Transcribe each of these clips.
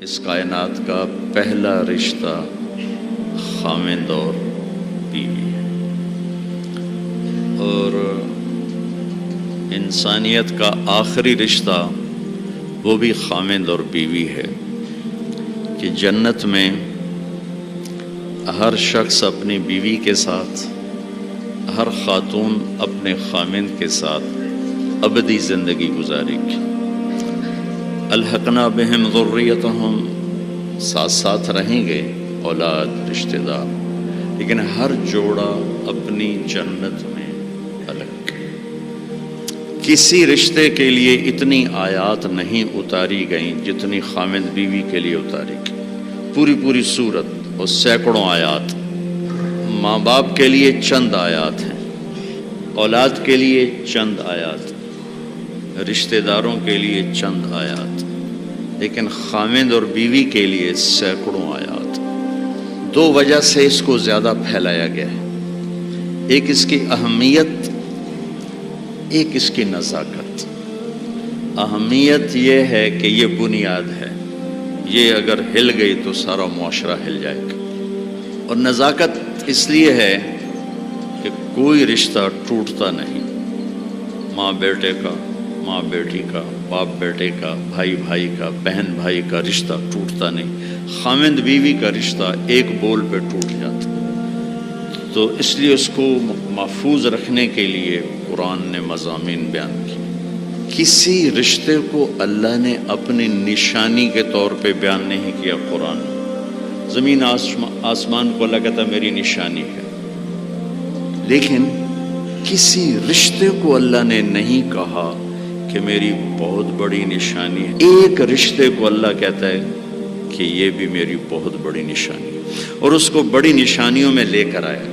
اس کائنات کا پہلا رشتہ خاوند اور بیوی ہے، اور انسانیت کا آخری رشتہ وہ بھی خاوند اور بیوی ہے کہ جنت میں ہر شخص اپنی بیوی کے ساتھ، ہر خاتون اپنے خاوند کے ساتھ ابدی زندگی گزارے گی۔ الحقنا بہم ذریتہم، ساتھ ساتھ رہیں گے اولاد رشتہ دار، لیکن ہر جوڑا اپنی جنت میں الگ۔ کسی رشتے کے لیے اتنی آیات نہیں اتاری گئیں جتنی خاوند بیوی کے لیے اتاری گئی، پوری سورت اور سینکڑوں آیات۔ ماں باپ کے لیے چند آیات ہیں، اولاد کے لیے چند آیات، رشتہ داروں کے لیے چند آیات، لیکن خاوند اور بیوی کے لیے سینکڑوں آیات۔ دو وجہ سے اس کو زیادہ پھیلایا گیا ہے، ایک اس کی اہمیت، ایک اس کی نزاکت۔ اہمیت یہ ہے کہ یہ بنیاد ہے، یہ اگر ہل گئی تو سارا معاشرہ ہل جائے گا، اور نزاکت اس لیے ہے کہ کوئی رشتہ ٹوٹتا نہیں، ماں بیٹے کا، ماں بیٹی کا، باپ بیٹے کا، بھائی بھائی کا، بہن بھائی کا رشتہ ٹوٹتا نہیں۔ خاوند بیوی کا رشتہ ایک بول پہ ٹوٹ جاتا، تو اس لیے اس کو محفوظ رکھنے کے لیے قرآن نے مضامین بیان کیے۔ کسی رشتے کو اللہ نے اپنی نشانی کے طور پہ بیان نہیں کیا قرآن میں۔ زمین آسمان کو اللہ کہتا میری نشانی ہے، لیکن کسی رشتے کو اللہ نے نہیں کہا کہ میری بہت بڑی نشانی ہے۔ ایک رشتے کو اللہ کہتا ہے کہ یہ بھی میری بہت بڑی نشانی ہے، اور اس کو بڑی نشانیوں میں لے کر آیا۔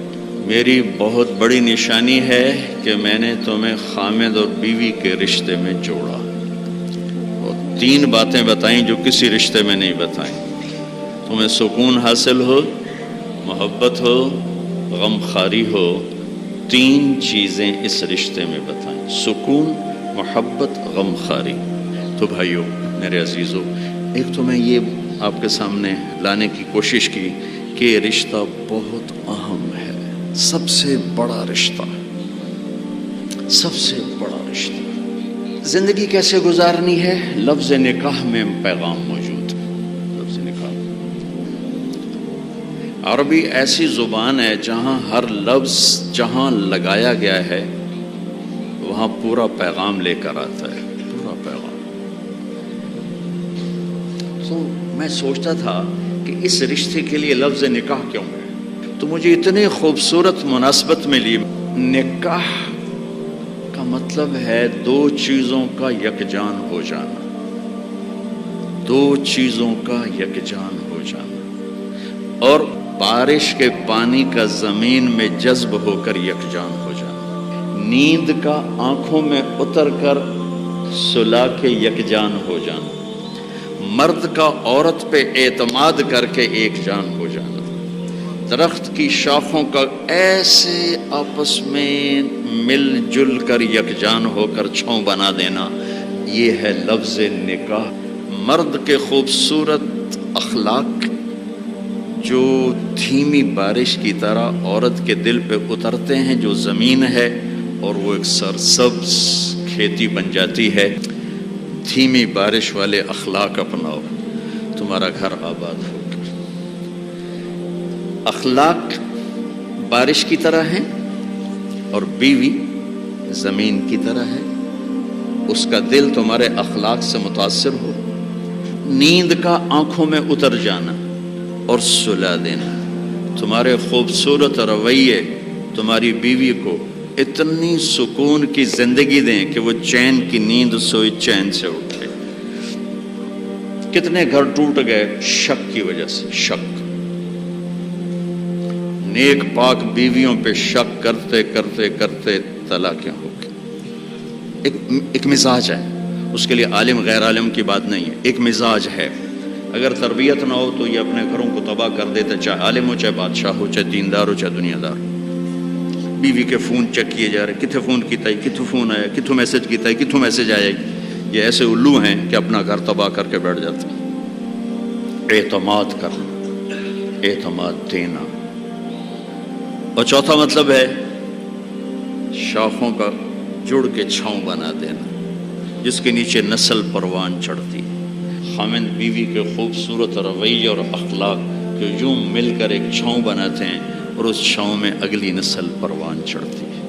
میری بہت بڑی نشانی ہے کہ میں نے تمہیں خاوند اور بیوی کے رشتے میں جوڑا، اور تین باتیں بتائیں جو کسی رشتے میں نہیں بتائیں۔ تمہیں سکون حاصل ہو، محبت ہو، غم خاری ہو، تین چیزیں اس رشتے میں بتائیں، سکون، محبت، غم خاری۔ تو بھائیو میرے عزیزو، ایک تو میں یہ آپ کے سامنے لانے کی کوشش کی کہ یہ رشتہ بہت اہم ہے، سب سے بڑا رشتہ، سب سے بڑا رشتہ۔ زندگی کیسے گزارنی ہے؟ لفظ نکاح میں پیغام موجود ہے۔ لفظ نکاح عربی ایسی زبان ہے جہاں ہر لفظ جہاں لگایا گیا ہے وہاں پورا پیغام لے کر آتا ہے، پورا پیغام۔ تو میں سوچتا تھا کہ اس رشتے کے لیے لفظ نکاح کیوں ہے، تو مجھے اتنی خوبصورت مناسبت ملی۔ نکاح کا مطلب ہے دو چیزوں کا یکجان ہو جانا، دو چیزوں کا یکجان ہو جانا، اور بارش کے پانی کا زمین میں جذب ہو کر یکجان ہو جانا، نیند کا آنکھوں میں اتر کر سلا کے یکجان ہو جانا، مرد کا عورت پہ اعتماد کر کے ایک جان ہو جانا، درخت کی شاخوں کا ایسے آپس میں مل جل کر یکجان ہو کر چھاؤں بنا دینا، یہ ہے لفظ نکاح۔ مرد کے خوبصورت اخلاق جو دھیمی بارش کی طرح عورت کے دل پہ اترتے ہیں، جو زمین ہے اور وہ ایک سرسبز کھیتی بن جاتی ہے۔ دھیمی بارش والے اخلاق اپناؤ، تمہارا گھر آباد ہوگا۔ اخلاق بارش کی طرح ہیں اور بیوی زمین کی طرح ہے، اس کا دل تمہارے اخلاق سے متاثر ہو، نیند کا آنکھوں میں اتر جانا اور سلا دینا۔ تمہارے خوبصورت رویے تمہاری بیوی کو اتنی سکون کی زندگی دیں کہ وہ چین کی نیند سوئی چین سے اٹھے۔ کتنے گھر ٹوٹ گئے شک کی وجہ سے، شک۔ نیک پاک بیویوں پہ شک کرتے کرتے کرتے طلاقیں ہو گئی۔ ایک مزاج ہے، اس کے لیے عالم غیر عالم کی بات نہیں ہے، ایک مزاج ہے۔ اگر تربیت نہ ہو تو یہ اپنے گھروں کو تباہ کر دیتے، چاہے عالم ہو، چاہے بادشاہ ہو، چاہے دیندار ہو، چاہے دنیا دار ہو۔ بیوی کے فون چیک کیے جا رہے، کتنے فون کیتا ہے، کتوں فون آیا، کتوں میسج کیتا ہے، کتوں میسج آیا۔ یہ ایسے الو ہیں کہ اپنا گھر تباہ کر کے بیٹھ جاتے ہیں۔ اعتماد کرنا، اعتماد دینا۔ اور چوتھا مطلب ہے شاخوں کا جڑ کے چھاؤں بنا دینا، جس کے نیچے نسل پروان چڑھتی۔ خاوند بیوی کے خوبصورت رویے اور اخلاق جو یوں مل کر ایک چھاؤں بناتے ہیں اور اس چھاؤں میں اگلی نسل پروان چڑھتی ہے۔